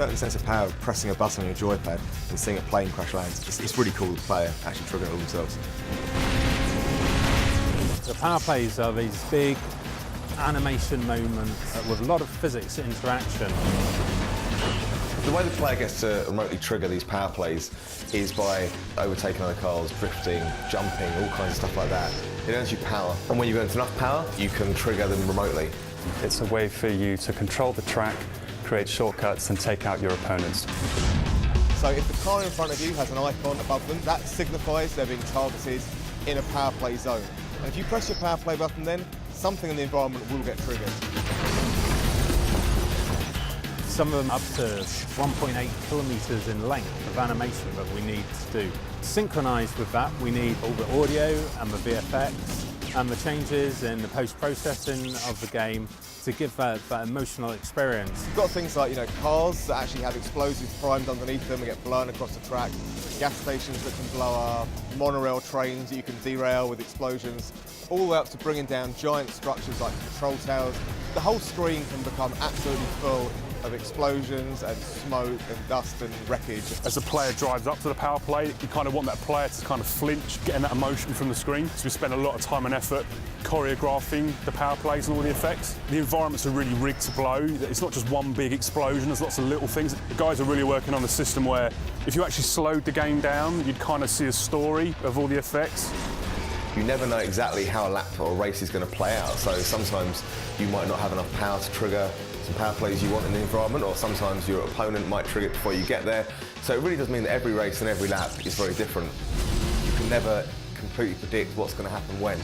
certain sense of power of pressing a button on your joypad and seeing a plane crash land. It's really cool the player actually triggering it all themselves. The power plays are these big animation moments with a lot of physics interaction. The way the player gets to remotely trigger these power plays is by overtaking other cars, drifting, jumping, all kinds of stuff like that. It earns you power, and when you go into enough power, you can trigger them remotely. It's a way for you to control the track, create shortcuts and take out your opponents. So if the car in front of you has an icon above them, that signifies they're being targeted in a power play zone. And if you press your power play button then, something in the environment will get triggered. Some of them up to 1.8 kilometres in length of animation that we need to do. Synchronised with that, we need all the audio and the VFX and the changes in the post-processing of the game to give that emotional experience. You've got things like, cars that actually have explosives primed underneath them and get blown across the track, gas stations that can blow up, monorail trains that you can derail with explosions, all the way up to bringing down giant structures like control towers. The whole screen can become absolutely full of explosions and smoke and dust and wreckage. As the player drives up to the power play, you kind of want that player to kind of flinch, getting that emotion from the screen. So we spend a lot of time and effort choreographing the power plays and all the effects. The environments are really rigged to blow. It's not just one big explosion, there's lots of little things. The guys are really working on a system where if you actually slowed the game down, you'd kind of see a story of all the effects. You never know exactly how a lap or a race is going to play out, so sometimes you might not have enough power to trigger some power plays you want in the environment, or sometimes your opponent might trigger it before you get there. So it really does mean that every race and every lap is very different. You can never completely predict what's going to happen when.